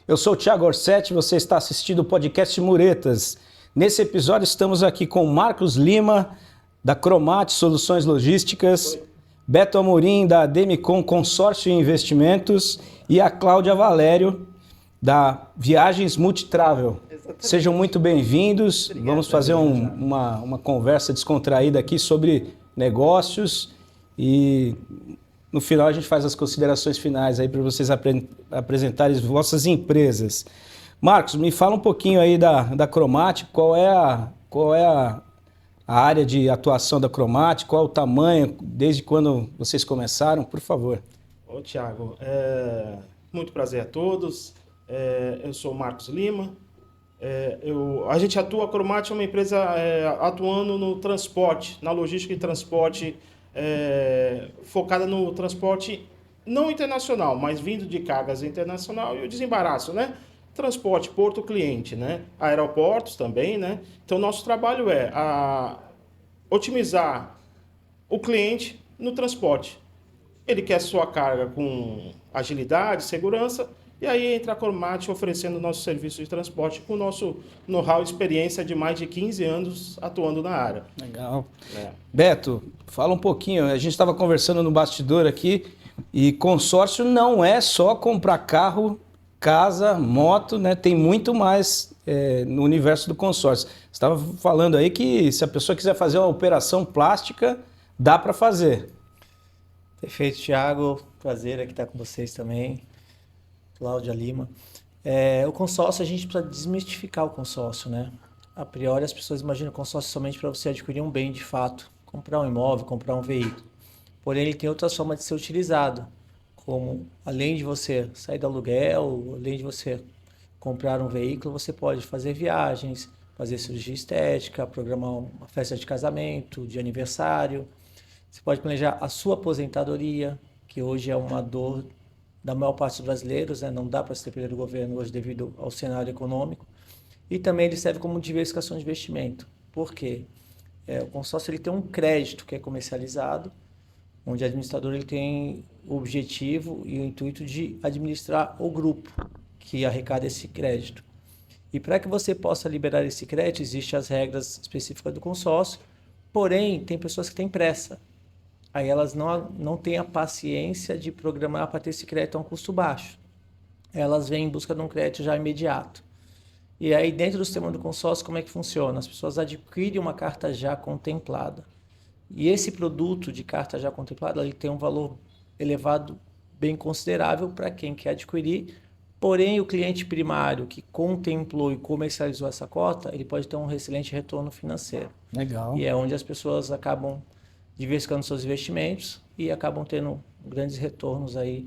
Eu sou o Thiago Orsetti, você está assistindo o podcast Muretas. Nesse episódio estamos aqui com Marcos Lima, da Cromate Soluções Logísticas, Beto Amorim, da Demicon Consórcio e Investimentos e a Cláudia Valério, da Viagens Multitravel. Exatamente. Sejam muito bem-vindos. Vamos fazer uma conversa descontraída aqui sobre negócios e no final a gente faz as considerações finais aí para vocês apresentarem as vossas empresas. Marcos, me fala um pouquinho aí da Cromate, qual é a área de atuação da Cromate, qual é o tamanho, desde quando vocês começaram, por favor. Ô, Thiago, muito prazer a todos. Eu sou o Marcos Lima. A gente atua, a Cromate é uma empresa atuando no transporte, na logística e transporte, focada no transporte não internacional, mas vindo de cargas internacional e o desembaraço, né? Transporte, porto, cliente, né? Aeroportos também, né? Então, nosso trabalho é otimizar o cliente no transporte. Ele quer sua carga com agilidade, segurança, e aí entra a Cromate oferecendo o nosso serviço de transporte com o nosso know-how e experiência de mais de 15 anos atuando na área. Legal. Beto, fala um pouquinho. A gente estava conversando no bastidor aqui e consórcio não é só comprar carro, casa, moto, né? Tem muito mais no universo do consórcio. Você estava falando aí que se a pessoa quiser fazer uma operação plástica, dá para fazer. Perfeito, Thiago. Prazer aqui estar com vocês também. Cláudia Lima. O consórcio, a gente precisa desmistificar o consórcio, né? A priori, as pessoas imaginam o consórcio somente para você adquirir um bem de fato, comprar um imóvel, comprar um veículo. Porém, ele tem outras formas de ser utilizado, como além de você sair do aluguel, além de você comprar um veículo, você pode fazer viagens, fazer cirurgia estética, programar uma festa de casamento, de aniversário. Você pode planejar a sua aposentadoria, que hoje é uma dor da maior parte dos brasileiros, né? Não dá para se depender do governo hoje devido ao cenário econômico. E também ele serve como diversificação de investimento. Por quê? O consórcio ele tem um crédito que é comercializado, onde o administrador ele tem o objetivo e o intuito de administrar o grupo que arrecada esse crédito. E para que você possa liberar esse crédito, existem as regras específicas do consórcio, porém, tem pessoas que têm pressa. Aí elas não têm a paciência de programar para ter esse crédito a um custo baixo. Elas vêm em busca de um crédito já imediato. E aí, dentro do sistema do consórcio, como é que funciona? As pessoas adquirem uma carta já contemplada. E esse produto de carta já contemplada, ele tem um valor elevado, bem considerável para quem quer adquirir. Porém, o cliente primário que contemplou e comercializou essa cota, ele pode ter um excelente retorno financeiro. Legal. E é onde as pessoas acabam diversificando seus investimentos e acabam tendo grandes retornos aí,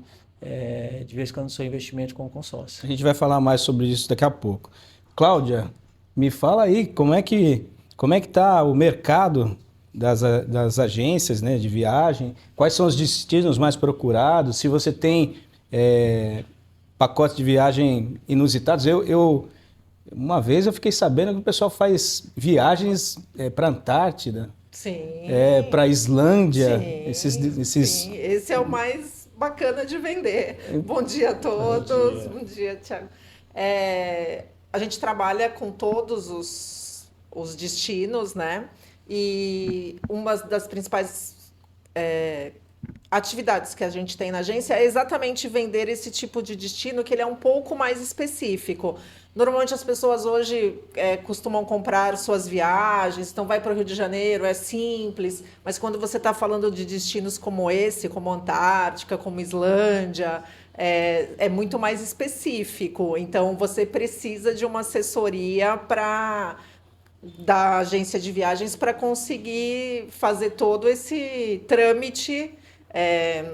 diversificando seu investimento com o consórcio. A gente vai falar mais sobre isso daqui a pouco. Cláudia, me fala aí como é que está o mercado das agências, né, de viagem, quais são os destinos mais procurados, se você tem pacotes de viagem inusitados. Uma vez eu fiquei sabendo que o pessoal faz viagens para a Antártida. Sim. Para a Islândia. Sim, sim. Esse é o mais bacana de vender. Bom dia a todos. Bom dia, Thiago. A gente trabalha com todos os destinos, né? E uma das principais atividades que a gente tem na agência é exatamente vender esse tipo de destino, que ele é um pouco mais específico. Normalmente as pessoas hoje costumam comprar suas viagens, então vai para o Rio de Janeiro, é simples, mas quando você está falando de destinos como esse, como Antártica, como Islândia, é muito mais específico. Então você precisa de uma assessoria da agência de viagens para conseguir fazer todo esse trâmite.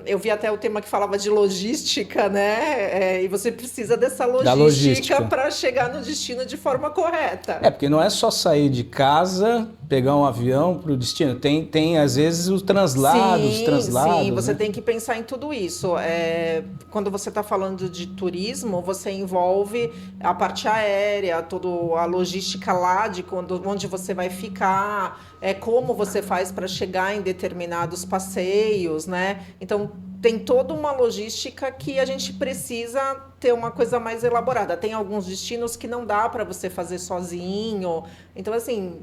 Eu vi até o tema que falava de logística, né? E você precisa dessa logística para chegar no destino de forma correta. Porque não é só sair de casa, pegar um avião para o destino. Tem às vezes os translados. Sim, você tem que pensar em tudo isso. Quando você está falando de turismo, você envolve a parte aérea, toda a logística lá de onde você vai ficar, como você faz para chegar em determinados passeios, né? Então, tem toda uma logística que a gente precisa ter uma coisa mais elaborada. Tem alguns destinos que não dá para você fazer sozinho. Então, assim,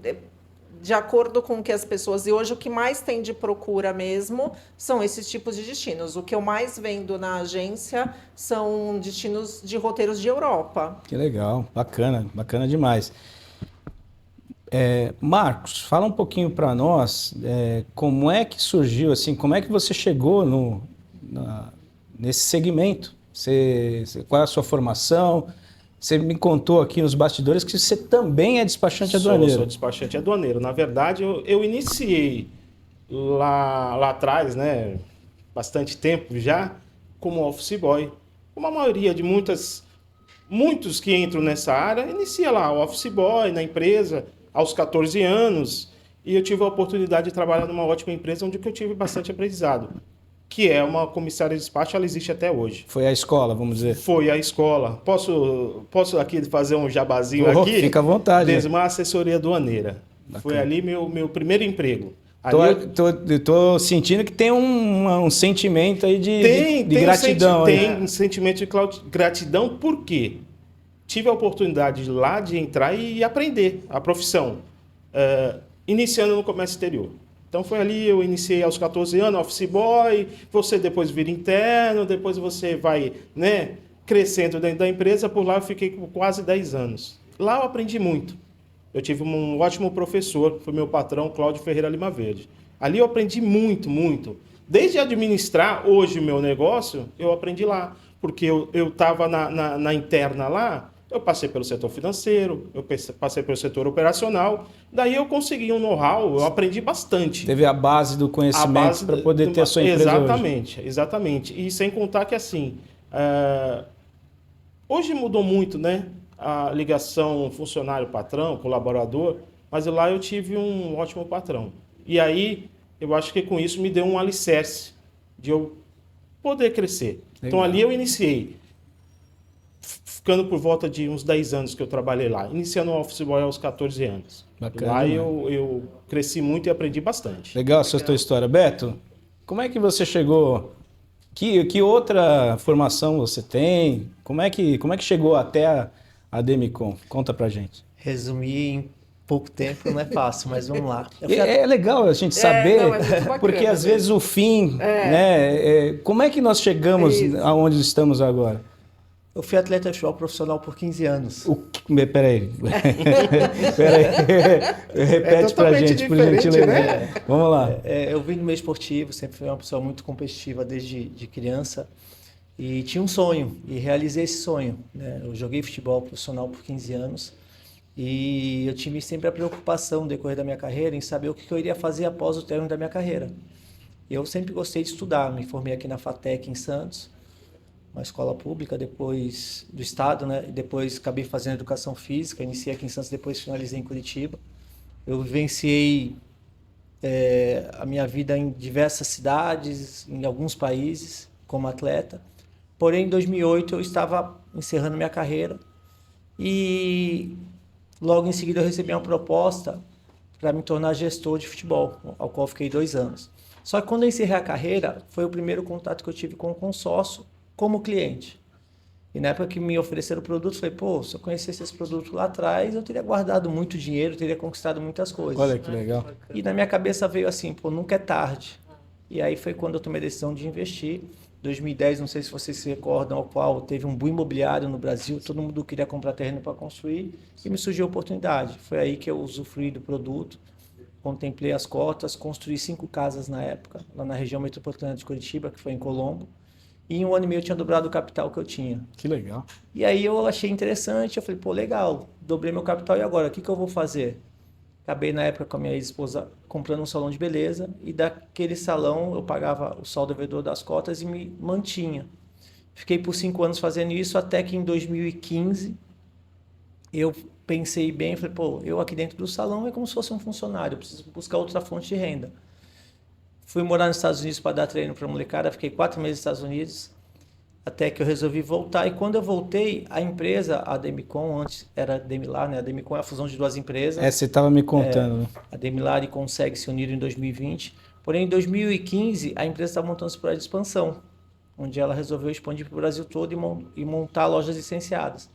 de acordo com o que as pessoas... E hoje o que mais tem de procura mesmo são esses tipos de destinos. O que eu mais vendo na agência são destinos de roteiros de Europa. Que legal, bacana, bacana demais. Marcos, fala um pouquinho para nós como é que surgiu, assim, como é que você chegou nesse segmento? Qual é a sua formação? Você me contou aqui nos bastidores que você também é despachante aduaneiro. Sou despachante aduaneiro. Na verdade, eu iniciei lá atrás, né, bastante tempo já, como office boy. Como a maioria de muitos que entram nessa área, inicia lá, office boy na empresa, aos 14 anos. E eu tive a oportunidade de trabalhar numa ótima empresa onde eu tive bastante aprendizado, que é uma comissária de despacho, ela existe até hoje. Foi a escola, vamos dizer? Foi a escola. Posso aqui fazer um jabazinho aqui? Fica à vontade. Desmar Assessoria Aduaneira. Bacana. Foi ali meu primeiro emprego. Tô sentindo que tem um sentimento aí de gratidão. Tem um sentimento de gratidão, por quê? Tive a oportunidade lá de entrar e aprender a profissão, iniciando no comércio exterior. Então foi ali, eu iniciei aos 14 anos, office boy, você depois vira interno, depois você vai, né, crescendo dentro da empresa, por lá eu fiquei por quase 10 anos. Lá eu aprendi muito. Eu tive um ótimo professor, foi meu patrão, Cláudio Ferreira Lima Verde. Ali eu aprendi muito, muito. Desde administrar hoje o meu negócio, eu aprendi lá. Porque eu estava na interna lá, eu passei pelo setor financeiro, eu passei pelo setor operacional, daí eu consegui um know-how, eu aprendi bastante. Teve a base do conhecimento para poder ter a sua empresa Exatamente, hoje. Exatamente. E sem contar que assim, hoje mudou muito, né? A ligação funcionário-patrão, colaborador, mas lá eu tive um ótimo patrão. E aí, eu acho que com isso me deu um alicerce de eu poder crescer. Legal. Então ali eu iniciei, ficando por volta de uns 10 anos que eu trabalhei lá, iniciando o office boy aos 14 anos. Bacana, lá eu cresci muito e aprendi bastante. Legal essa tua história. Beto, como é que você chegou? Que outra formação você tem? Como é que chegou até a Demicon? Conta pra gente. Resumir em pouco tempo não é fácil, mas vamos lá. É legal a gente saber, porque às vezes o fim, né? Como é que nós chegamos aonde estamos agora? Eu fui atleta de futebol profissional por 15 anos. Peraí. Repete pra gente, por gentileza. Né? Vamos lá. Eu vim do meio esportivo, sempre fui uma pessoa muito competitiva desde de criança. E tinha um sonho, e realizei esse sonho, né? Eu joguei futebol profissional por 15 anos. E eu tive sempre a preocupação no decorrer da minha carreira em saber o que eu iria fazer após o término da minha carreira. Eu sempre gostei de estudar, me formei aqui na FATEC em Santos, uma escola pública, depois do estado, né? E depois acabei fazendo educação física, iniciei aqui em Santos, depois finalizei em Curitiba. Eu vivenciei a minha vida em diversas cidades, em alguns países, como atleta. Porém, em 2008 eu estava encerrando minha carreira e logo em seguida eu recebi uma proposta para me tornar gestor de futebol, ao qual fiquei 2 anos. Só que quando eu encerrei a carreira, foi o primeiro contato que eu tive com o consórcio como cliente. E na época que me ofereceram o produto, eu falei, pô, se eu conhecesse esse produto lá atrás, eu teria guardado muito dinheiro, teria conquistado muitas coisas. Olha que legal. E na minha cabeça veio assim, pô, nunca é tarde. E aí foi quando eu tomei a decisão de investir. 2010, não sei se vocês se recordam, ao qual teve um boom imobiliário no Brasil, todo mundo queria comprar terreno para construir e me surgiu a oportunidade. Foi aí que eu usufruí do produto, contemplei as cotas, construí 5 casas na época, lá na região metropolitana de Curitiba, que foi em Colombo, e em 1 ano e meio eu tinha dobrado o capital que eu tinha. Que legal. E aí eu achei interessante, eu falei, pô, legal, dobrei meu capital e agora, o que eu vou fazer? Acabei na época com a minha ex-esposa comprando um salão de beleza e daquele salão eu pagava o saldo devedor das cotas e me mantinha. Fiquei por 5 anos fazendo isso até que em 2015 eu pensei bem, falei, pô, eu aqui dentro do salão é como se fosse um funcionário, eu preciso buscar outra fonte de renda. Fui morar nos Estados Unidos para dar treino para molecada, fiquei 4 meses nos Estados Unidos, até que eu resolvi voltar. E quando eu voltei, a empresa, a Demicon, antes era a Demilar, né? A Demicon é a fusão de 2 empresas. Você estava me contando. Né? A Demilar e Consegue se uniram em 2020. Porém, em 2015, a empresa estava montando esse projeto de expansão. onde ela resolveu expandir para o Brasil todo e montar lojas licenciadas.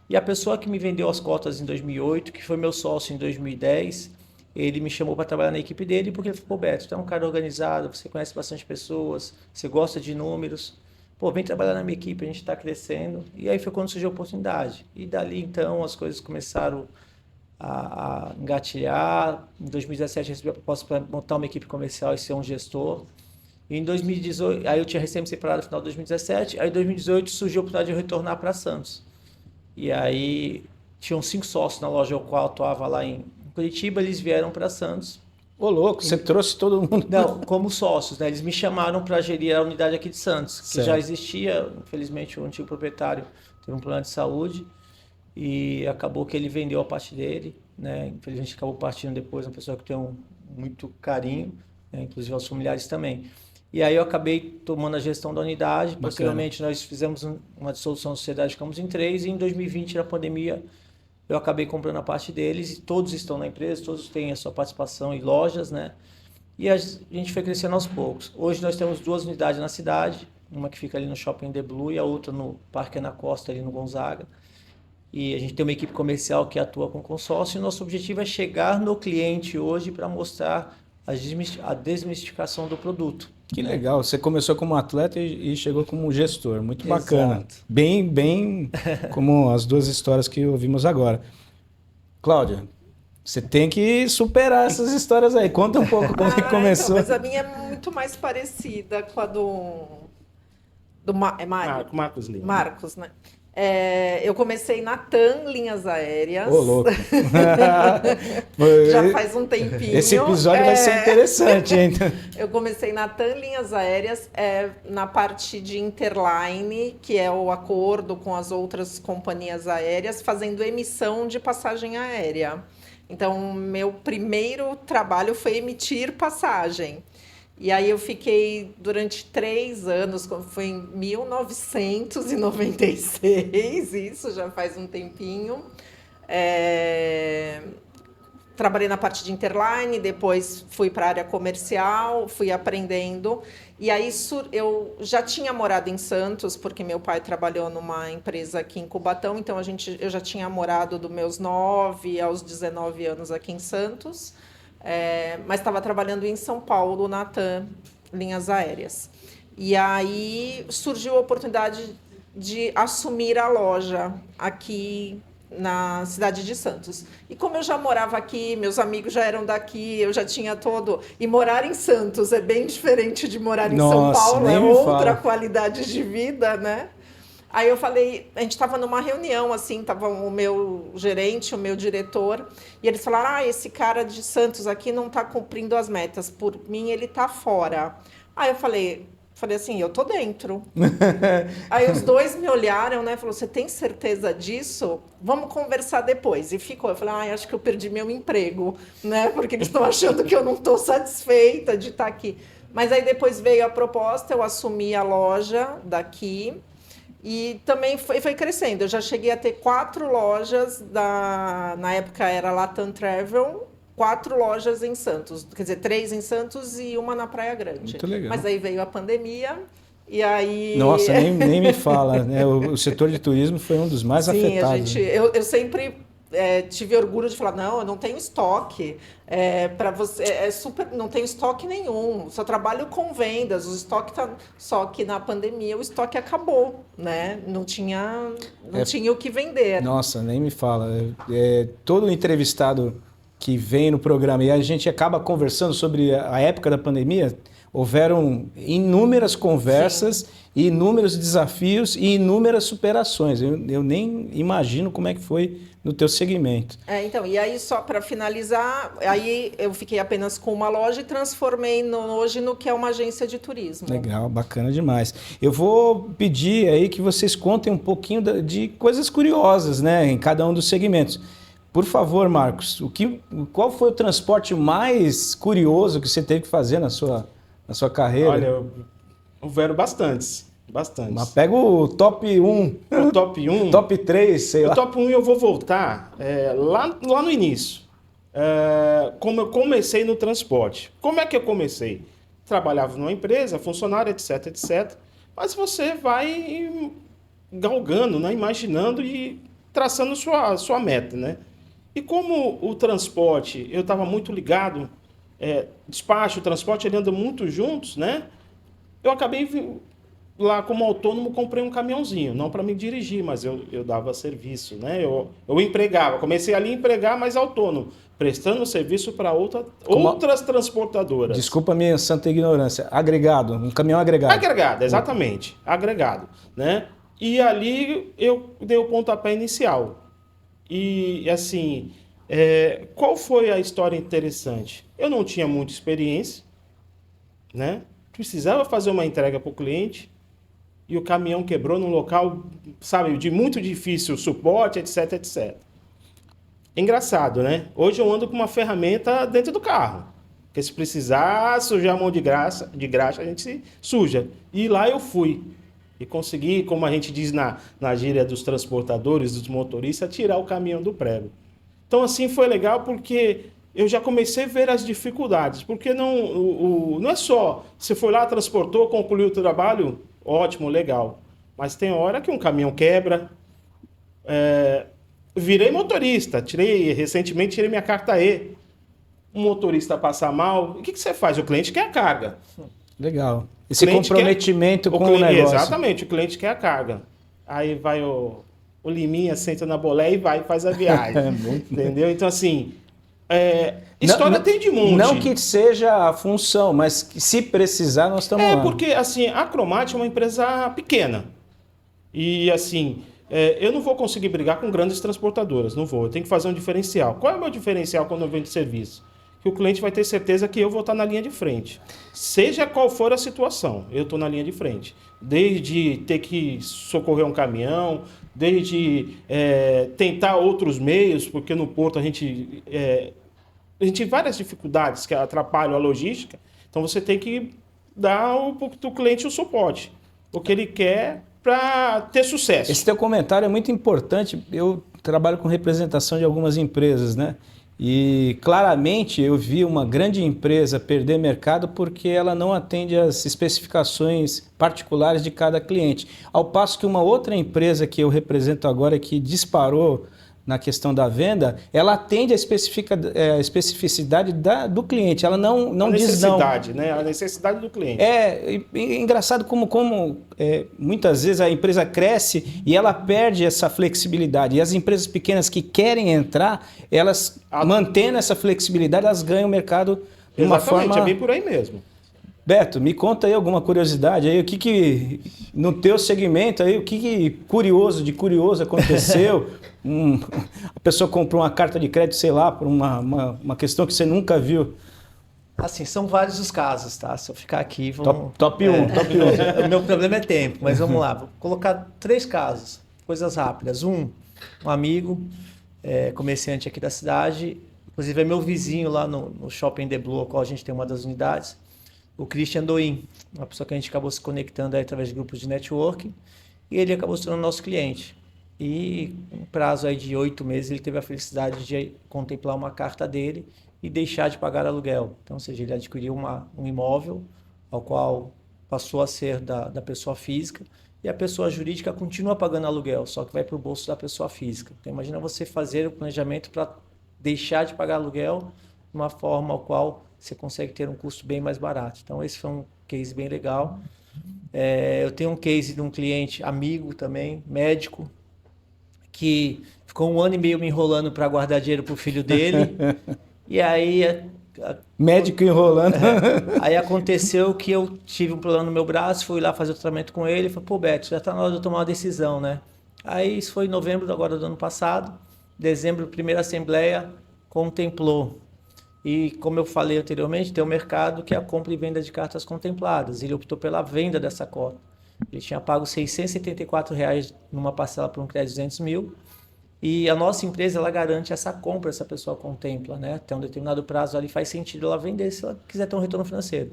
E a pessoa que me vendeu as cotas em 2008, que foi meu sócio em 2010, ele me chamou para trabalhar na equipe dele, porque ele falou: Beto, você é um cara organizado, você conhece bastante pessoas, você gosta de números, pô, vem trabalhar na minha equipe, a gente está crescendo. E aí foi quando surgiu a oportunidade. E dali, então, as coisas começaram a engatilhar. Em 2017, eu recebi a proposta para montar uma equipe comercial e ser um gestor. E em 2018, aí eu tinha recém me separado no final de 2017, aí em 2018 surgiu a oportunidade de eu retornar para Santos. E aí tinham 5 sócios na loja ao qual eu atuava lá em Curitiba, eles vieram para Santos. Ô, louco, você trouxe todo mundo. Não, como sócios, né? Eles me chamaram para gerir a unidade aqui de Santos, que Certo. já existia. Infelizmente, o antigo proprietário teve um problema de saúde e acabou que ele vendeu a parte dele, né? Infelizmente, acabou partindo depois, uma pessoa que tem muito carinho, né? Inclusive aos familiares também. E aí eu acabei tomando a gestão da unidade. Bacana. Posteriormente, nós fizemos uma dissolução da sociedade, ficamos em 3, e em 2020, na pandemia, eu acabei comprando a parte deles, e todos estão na empresa, todos têm a sua participação em lojas, né? E a gente foi crescendo aos poucos. Hoje nós temos 2 unidades na cidade, uma que fica ali no Shopping The Blue e a outra no Parque Ana Costa, ali no Gonzaga. E a gente tem uma equipe comercial que atua com consórcio, e nosso objetivo é chegar no cliente hoje para mostrar a desmistificação do produto. Que legal, você começou como atleta e chegou como gestor, muito bacana. Exato. Bem como as 2 histórias que ouvimos agora. Cláudia, você tem que superar essas histórias aí, conta um pouco como é que começou. Então, mas a minha é muito mais parecida com a do Mário? Marcos Lima. Marcos, né? Eu comecei na TAM Linhas Aéreas. Ô, louco. Já faz um tempinho. Esse episódio vai ser interessante, hein? Eu comecei na TAM Linhas Aéreas, na parte de Interline, que é o acordo com as outras companhias aéreas, fazendo emissão de passagem aérea. Então, meu primeiro trabalho foi emitir passagem. E aí eu fiquei durante 3 anos, foi em 1996, isso já faz um tempinho. Trabalhei na parte de Interline, depois fui para a área comercial, fui aprendendo. E aí eu já tinha morado em Santos, porque meu pai trabalhou numa empresa aqui em Cubatão, então eu já tinha morado dos meus 9 aos 19 anos aqui em Santos. Mas estava trabalhando em São Paulo, na TAM Linhas Aéreas. E aí surgiu a oportunidade de assumir a loja aqui na cidade de Santos. E como eu já morava aqui, meus amigos já eram daqui, eu já tinha todo... E morar em Santos é bem diferente de morar em São Paulo, é outra qualidade de vida, né? Aí eu falei, a gente estava numa reunião, assim, estava o meu gerente, o meu diretor, e eles falaram: esse cara de Santos aqui não está cumprindo as metas, por mim ele está fora. Aí eu falei assim, eu tô dentro. Aí os 2 me olharam, né, falou: você tem certeza disso? Vamos conversar depois. E ficou, eu falei: acho que eu perdi meu emprego, né, porque eles estão achando que eu não estou satisfeita de estar aqui. Mas aí depois veio a proposta, eu assumi a loja daqui. E também foi crescendo. Eu já cheguei a ter 4 lojas, na época era Latam Travel, 4 lojas em Santos. Quer dizer, 3 em Santos e uma na Praia Grande. Muito legal. Mas aí veio a pandemia e aí... Nossa, nem me fala, né? O setor de turismo foi um dos mais afetados. Sim, eu sempre tive orgulho de falar: não, eu não tenho estoque. Para você não tenho estoque nenhum. Só trabalho com vendas. O estoque só que na pandemia o estoque acabou, né? Não tinha o que vender. Nossa, nem me fala. Todo entrevistado que vem no programa e a gente acaba conversando sobre a época da pandemia, houveram inúmeras conversas, inúmeros desafios e inúmeras superações. Eu nem imagino como é que foi no teu segmento. Então, e aí só para finalizar, aí eu fiquei apenas com uma loja e transformei hoje no que é uma agência de turismo. Legal, bacana demais. Eu vou pedir aí que vocês contem um pouquinho de coisas curiosas, né, em cada um dos segmentos. Por favor, Marcos, qual foi o transporte mais curioso que você teve que fazer na sua carreira? Olha, houveram bastantes. Mas pega o top 1. O top 1? Top 3, sei lá. O top 1 eu vou voltar lá no início. Como eu comecei no transporte. Como é que eu comecei? Trabalhava numa empresa, funcionário, etc, etc. mas você vai galgando, né? Imaginando e traçando sua meta, né? E como o transporte, eu estava muito ligado, despacho, transporte, ele anda muito juntos, né? Eu acabei lá como autônomo, comprei um caminhãozinho, não para me dirigir, mas eu dava serviço, né? Eu empregava, comecei ali a empregar, mas autônomo, prestando serviço para outras transportadoras. Desculpa a minha santa ignorância. Agregado, um caminhão agregado. Agregado, exatamente. Agregado, né? E ali eu dei o pontapé inicial. E, assim, qual foi a história interessante? Eu não tinha muita experiência, né? Precisava fazer uma entrega para o cliente e o caminhão quebrou num local, sabe, de muito difícil suporte, etc, etc. Engraçado, né? Hoje eu ando com uma ferramenta dentro do carro. Porque se precisar sujar a mão de graxa, a gente se suja. E lá eu fui. E consegui, como a gente diz na gíria dos transportadores, dos motoristas, tirar o caminhão do prego. Então, assim, foi legal porque eu já comecei a ver as dificuldades. Porque não é só, você foi lá, transportou, concluiu o trabalho, ótimo, legal. Mas tem hora que um caminhão quebra. Virei motorista, recentemente tirei minha carta E. Um motorista passa mal, o que você faz? O cliente quer a carga. Legal. Esse comprometimento com o negócio. Exatamente, o cliente quer a carga. Aí vai o Liminha, senta na bolé e vai e faz a viagem. Entendeu? Então, assim, história tem de monte. Não que seja a função, mas que se precisar, nós estamos lá. Porque, assim, a Cromate é uma empresa pequena. E, assim, eu não vou conseguir brigar com grandes transportadoras. Não vou. Eu tenho que fazer um diferencial. Qual é o meu diferencial quando eu vendo serviço? Que o cliente vai ter certeza que eu vou estar na linha de frente. Seja qual for a situação, eu estou na linha de frente. Desde ter que socorrer um caminhão, desde tentar outros meios, porque no porto a gente tem várias dificuldades que atrapalham a logística. Então você tem que dar para o cliente o suporte, o que ele quer para ter sucesso. Esse teu comentário é muito importante. Eu trabalho com representação de algumas empresas, né? E claramente eu vi uma grande empresa perder mercado porque ela não atende às especificações particulares de cada cliente. Ao passo que uma outra empresa que eu represento agora, que disparou na questão da venda, ela atende a especificidade do cliente. Ela não diz não. Né? A necessidade do cliente. É engraçado como muitas vezes a empresa cresce e ela perde essa flexibilidade. E as empresas pequenas que querem entrar, elas mantendo essa flexibilidade, elas ganham o mercado de uma forma... Exatamente, é bem por aí mesmo. Beto, me conta aí alguma curiosidade aí, no teu segmento aí, o que curioso aconteceu? A pessoa comprou uma carta de crédito, sei lá, por uma questão que você nunca viu. Assim, são vários os casos, tá? Se eu ficar aqui, vamos... Top 1. O meu problema é tempo, mas vamos lá. Vou colocar 3 casos, coisas rápidas. Um amigo, comerciante aqui da cidade, inclusive é meu vizinho lá no Shopping The Blue, ao qual a gente tem uma das unidades, o Christian Doin, uma pessoa que a gente acabou se conectando aí através de grupos de networking, e ele acabou se tornando nosso cliente. E em prazo aí de 8 meses ele teve a felicidade de contemplar uma carta dele e deixar de pagar aluguel. Então, ou seja, ele adquiriu um imóvel ao qual passou a ser da pessoa física e a pessoa jurídica continua pagando aluguel, só que vai para o bolso da pessoa física. Então, imagina você fazer o planejamento para deixar de pagar aluguel de uma forma ao qual você consegue ter um custo bem mais barato. Então, esse foi um case bem legal. Eu tenho um case de um cliente amigo também, médico, que ficou 1 ano e meio me enrolando para guardar dinheiro para o filho dele. E aí... Médico enrolando. Aí aconteceu que eu tive um problema no meu braço, fui lá fazer o tratamento com ele, falei, pô, Beto, já está na hora de eu tomar uma decisão, né? Aí isso foi em novembro agora do ano passado, dezembro, primeira assembleia, contemplou. E como eu falei anteriormente, tem um mercado que é a compra e venda de cartas contempladas. Ele optou pela venda dessa cota. Ele tinha pago R$ 674 numa parcela por um crédito de 200 mil. E a nossa empresa, ela garante essa compra, essa pessoa contempla, né? Até um determinado prazo ali faz sentido ela vender se ela quiser ter um retorno financeiro.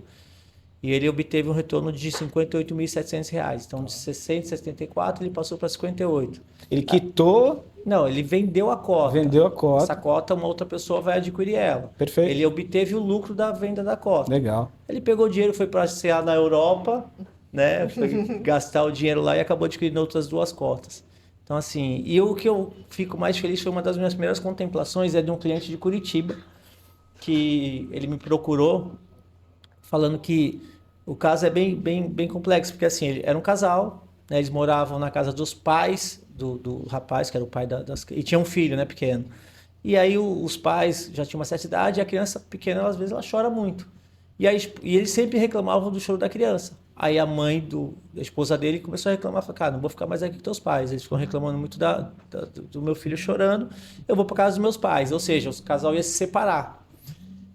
E ele obteve um retorno de R$ 58.700. Então, de 674 ele passou para 58. Ele quitou... Não, ele vendeu a cota. Vendeu a cota. Essa cota, uma outra pessoa vai adquirir ela. Perfeito. Ele obteve o lucro da venda da cota. Legal. Ele pegou o dinheiro, foi passear na Europa, né? Foi gastar o dinheiro lá e acabou adquirindo outras 2 cotas. Então, assim, e o que eu fico mais feliz foi uma das minhas primeiras contemplações, é de um cliente de Curitiba, que ele me procurou falando que o caso é bem complexo, porque assim, era um casal, né, eles moravam na casa dos pais do rapaz, que era o pai e tinha um filho, né, pequeno. E aí os pais já tinham uma certa idade e a criança pequena, às vezes, ela chora muito. E eles sempre reclamavam do choro da criança. Aí a mãe da esposa dele começou a reclamar, falou, cara, não vou ficar mais aqui com teus pais. Eles ficam reclamando muito do meu filho chorando, eu vou para casa dos meus pais. Ou seja, o casal ia se separar.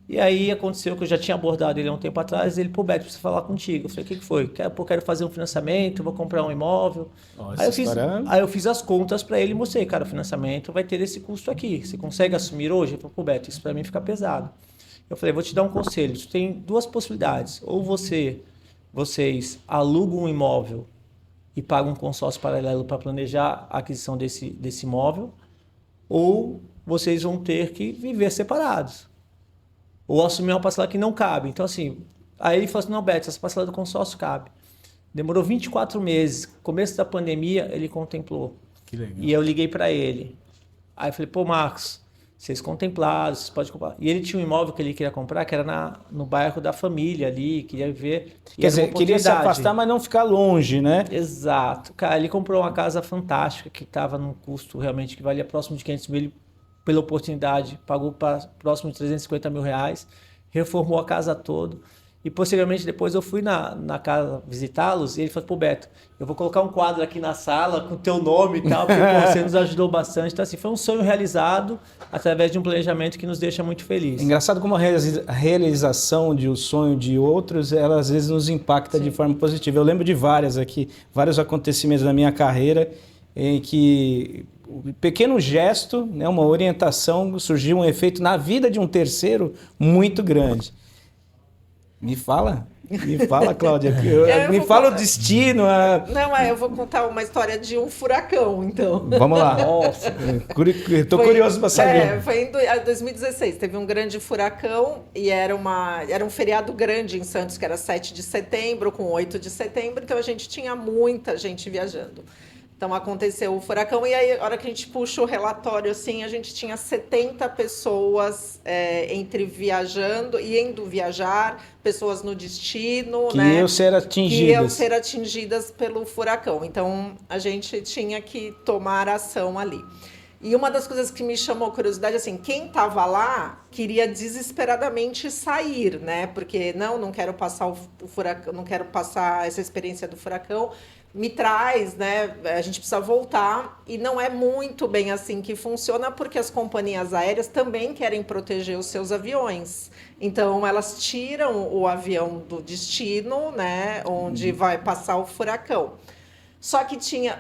E aí aconteceu que eu já tinha abordado ele há um tempo atrás, ele, pô, Beto, preciso falar contigo. Eu falei, o que foi? Quero fazer um financiamento, vou comprar um imóvel. Aí eu fiz as contas para ele e mostrei, cara, o financiamento vai ter esse custo aqui. Você consegue assumir hoje? Ele falou, pô, Beto, isso para mim fica pesado. Eu falei, vou te dar um conselho. Você tem 2 possibilidades. Ou vocês alugam um imóvel e pagam um consórcio paralelo para planejar a aquisição desse imóvel, ou vocês vão ter que viver separados. Ou assumir uma parcela que não cabe. Então, assim, aí ele falou assim, não, Beto, essa parcela do consórcio cabe. Demorou 24 meses. Começo da pandemia, ele contemplou. Que legal. E eu liguei para ele. Aí eu falei, pô, Marcos, vocês contemplaram, vocês podem comprar. E ele tinha um imóvel que ele queria comprar, que era no bairro da família ali, queria ver. Quer dizer, queria se afastar, mas não ficar longe, né? Exato. Cara, ele comprou uma casa fantástica, que estava num custo realmente que valia próximo de 500 mil. Pela oportunidade, pagou próximo de 350 mil reais, reformou a casa toda. E posteriormente, depois eu fui na casa visitá-los e ele falou, pô, Beto, eu vou colocar um quadro aqui na sala com o teu nome e tal, porque pô, você nos ajudou bastante. Então, assim, foi um sonho realizado através de um planejamento que nos deixa muito felizes. É engraçado como a realização de um sonho de outros, ela às vezes nos impacta de forma positiva. Eu lembro de vários acontecimentos da minha carreira em que um pequeno gesto, né, uma orientação, surgiu um efeito na vida de um terceiro muito grande. Me fala, Cláudia. Me fala o destino. Não, eu vou contar uma história de um furacão, então. Vamos lá. Nossa, estou curioso para saber. Foi em 2016, teve um grande furacão e era um feriado grande em Santos, que era 7 de setembro com 8 de setembro, então a gente tinha muita gente viajando. Então, aconteceu o furacão e aí, a hora que a gente puxa o relatório, assim, a gente tinha 70 pessoas entre viajando e indo viajar, pessoas no destino, que iam ser atingidas pelo furacão. Então, a gente tinha que tomar ação ali. E uma das coisas que me chamou curiosidade, assim, quem estava lá queria desesperadamente sair, né? Porque, não quero passar o furacão, não quero passar essa experiência do furacão, me traz, né? A gente precisa voltar e não é muito bem assim que funciona porque as companhias aéreas também querem proteger os seus aviões. Então elas tiram o avião do destino, né? Onde vai passar o furacão. Só que tinha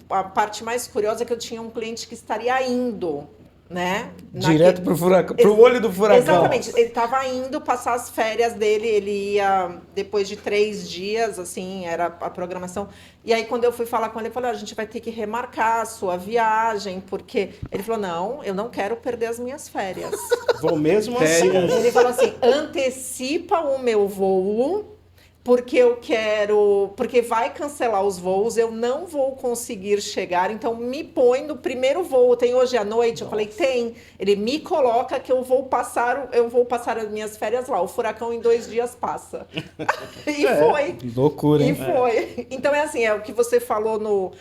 a parte mais curiosa é que eu tinha um cliente que estaria indo, né? Direto para o furacão, para o olho do furacão. Exatamente. Ele estava indo passar as férias dele, ele ia depois de 3 dias, assim, era a programação. E aí, quando eu fui falar com ele, eu falei, a gente vai ter que remarcar a sua viagem, porque... Ele falou, não, eu não quero perder as minhas férias. Vou mesmo assim. Ele falou assim, antecipa o meu voo, porque vai cancelar os voos, eu não vou conseguir chegar, então me põe no primeiro voo, tem hoje à noite? Nossa. Eu falei, tem. Ele me coloca que eu vou passar as minhas férias lá, o furacão em 2 dias passa. E foi. Loucura, hein? E foi. Então é assim, é o que você falou no...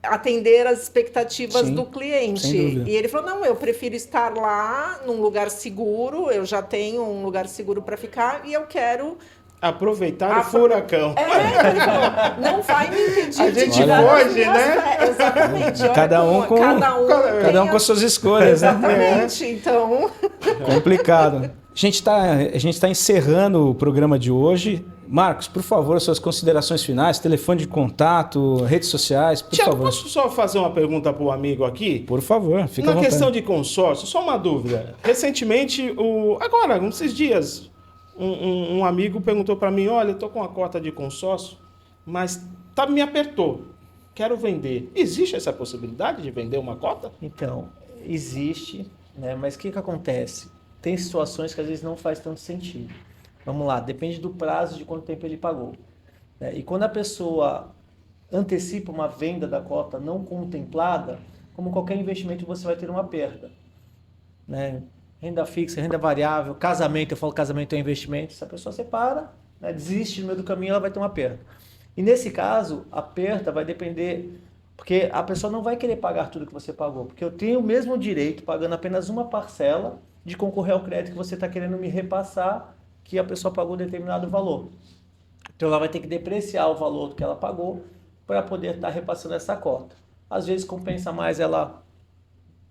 atender as expectativas do cliente. E ele falou, não, eu prefiro estar lá num lugar seguro, eu já tenho um lugar seguro para ficar e eu quero... aproveitar o furacão. Ele falou, não vai me impedir a gente foge, né? Exatamente. Cada um com suas escolhas. Exatamente, né? Então... Complicado. A gente tá encerrando o programa de hoje. Marcos, por favor, suas considerações finais, telefone de contato, redes sociais, por Tiago, favor. Posso só fazer uma pergunta para o amigo aqui? Por favor, fica à vontade. Na questão de consórcio, só uma dúvida. Recentemente, agora, nesses dias... Um amigo perguntou para mim, olha, eu estou com uma cota de consórcio, mas me apertou, quero vender. Existe essa possibilidade de vender uma cota? Então, existe, né? Mas o que acontece? Tem situações que às vezes não faz tanto sentido. Vamos lá, depende do prazo de quanto tempo ele pagou. né? E quando a pessoa antecipa uma venda da cota não contemplada, como qualquer investimento, você vai ter uma perda, né? Renda fixa, renda variável, casamento, eu falo casamento é investimento. Se a pessoa separa, né, desiste no meio do caminho, ela vai ter uma perda. E nesse caso, a perda vai depender, porque a pessoa não vai querer pagar tudo que você pagou, porque eu tenho o mesmo direito, pagando apenas uma parcela, de concorrer ao crédito que você está querendo me repassar, que a pessoa pagou determinado valor. Então ela vai ter que depreciar o valor do que ela pagou para poder estar repassando essa cota. Às vezes compensa mais ela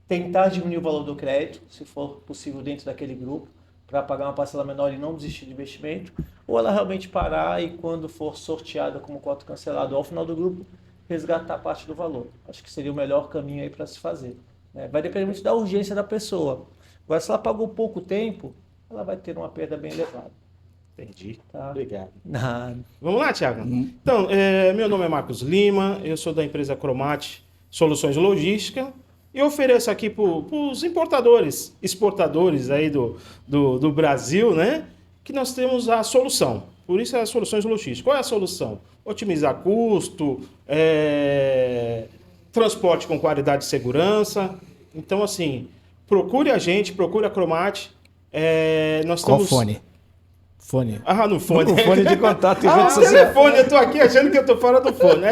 tentar diminuir o valor do crédito, se for possível dentro daquele grupo, para pagar uma parcela menor e não desistir do investimento, ou ela realmente parar e quando for sorteada como cota cancelada ao final do grupo, resgatar parte do valor. Acho que seria o melhor caminho aí para se fazer, né? Vai depender muito da urgência da pessoa. Agora, se ela pagou pouco tempo, ela vai ter uma perda bem elevada. Entendi. Tá? Obrigado. Nada. Vamos lá, Thiago? Então, meu nome é Marcos Lima, eu sou da empresa Cromate Soluções Logística e ofereço aqui para os importadores, exportadores aí do Brasil, né? Que nós temos a solução. Por isso é as soluções logísticas. Qual é a solução? Otimizar custo, transporte com qualidade e segurança. Então, assim, procure a gente, procure a Cromate. Nós Qual temos... fone? Fone. No fone. No fone de contato e Ah, rede o social. telefone, eu tô aqui achando que eu tô fora do fone.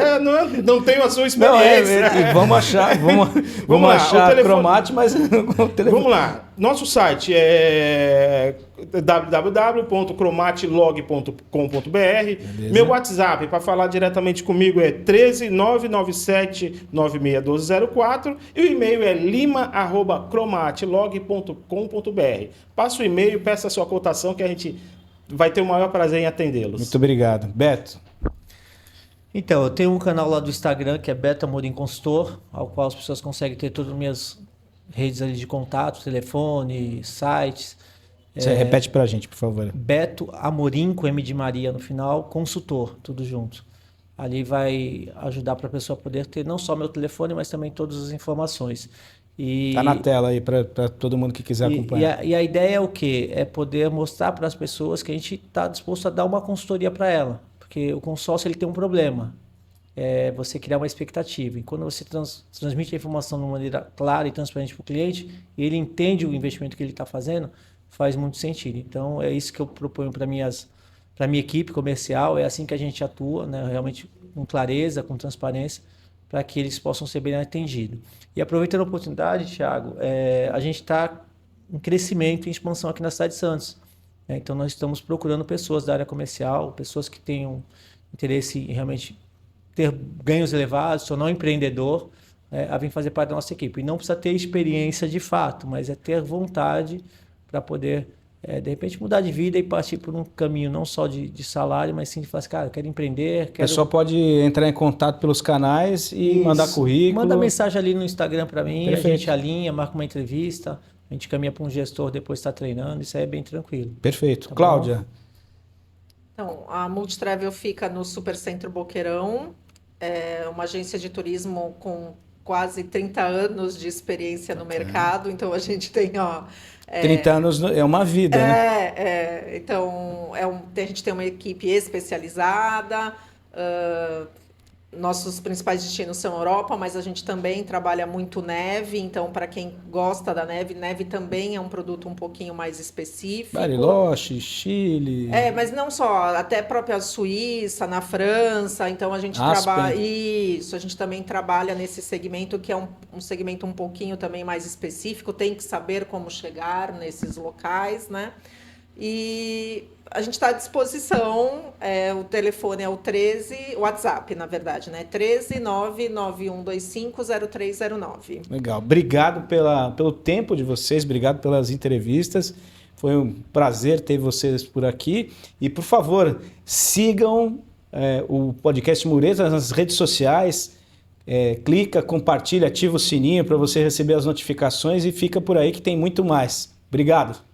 Não tenho a sua experiência. E vamos achar, vamos lá, achar o telefone- Cromate, mas o telefone. Vamos lá. Nosso site é www.cromatelog.com.br. Meu WhatsApp para falar diretamente comigo é 13997961204 e o e-mail é lima@cromatelog.com.br. Passa o e-mail, peça a sua cotação que a gente vai ter o maior prazer em atendê-los. Muito obrigado. Beto, Então, eu tenho um canal lá do Instagram que é Beto Amorim Consultor, ao qual as pessoas conseguem ter todas as minhas redes ali de contato, telefone, sites. você repete pra gente, por favor. Beto Amorim, com M de Maria no final, consultor, tudo junto. Ali vai ajudar para a pessoa poder ter não só meu telefone, mas também todas as informações. E, Tá na tela aí para todo mundo que quiser acompanhar. e a ideia é o quê? É poder mostrar para as pessoas que a gente está disposto a dar uma consultoria para ela. Porque o consórcio ele tem um problema. É você criar uma expectativa. E quando você transmite a informação de uma maneira clara e transparente para o cliente, e ele entende o investimento que ele está fazendo, faz muito sentido. Então, é isso que eu proponho para a minha equipe comercial, é assim que a gente atua, né? Realmente com clareza, com transparência, para que eles possam ser bem atendidos. E aproveitando a oportunidade, Thiago, a gente está em crescimento e expansão aqui na cidade de Santos, né? Então, nós estamos procurando pessoas da área comercial, pessoas que tenham interesse em realmente ter ganhos elevados, se tornar um empreendedor, a vir fazer parte da nossa equipe. E não precisa ter experiência de fato, mas é ter vontade para poder, de repente, mudar de vida e partir por um caminho não só de salário, mas sim de falar assim, cara, eu quero empreender, A quero... pessoa pode entrar em contato pelos canais e Isso. mandar currículo. Manda mensagem ali no Instagram para mim, Perfeito. a gente alinha, marca uma entrevista, a gente caminha para um gestor, depois está treinando, isso aí é bem tranquilo. Perfeito. Tá Cláudia, Então, a Multitravel fica no Supercentro Boqueirão, é uma agência de turismo com quase 30 anos de experiência no mercado, então a gente tem, 30 anos é uma vida, né? Então, a gente tem uma equipe especializada, nossos principais destinos são Europa, mas a gente também trabalha muito neve, então para quem gosta da neve, neve também é um produto um pouquinho mais específico. Bariloche, Chile. Mas não só, até própria Suíça, na França, então a gente Aspen. trabalha. Isso, a gente também trabalha nesse segmento que é um segmento um pouquinho também mais específico, tem que saber como chegar nesses locais, né? E a gente está à disposição, o telefone é o 13, o WhatsApp, na verdade, né? 13991250309. Legal. Obrigado pelo tempo de vocês, obrigado pelas entrevistas. Foi um prazer ter vocês por aqui. E, por favor, sigam o podcast Muretas nas redes sociais. Clica, compartilha, ativa o sininho para você receber as notificações e fica por aí que tem muito mais. Obrigado.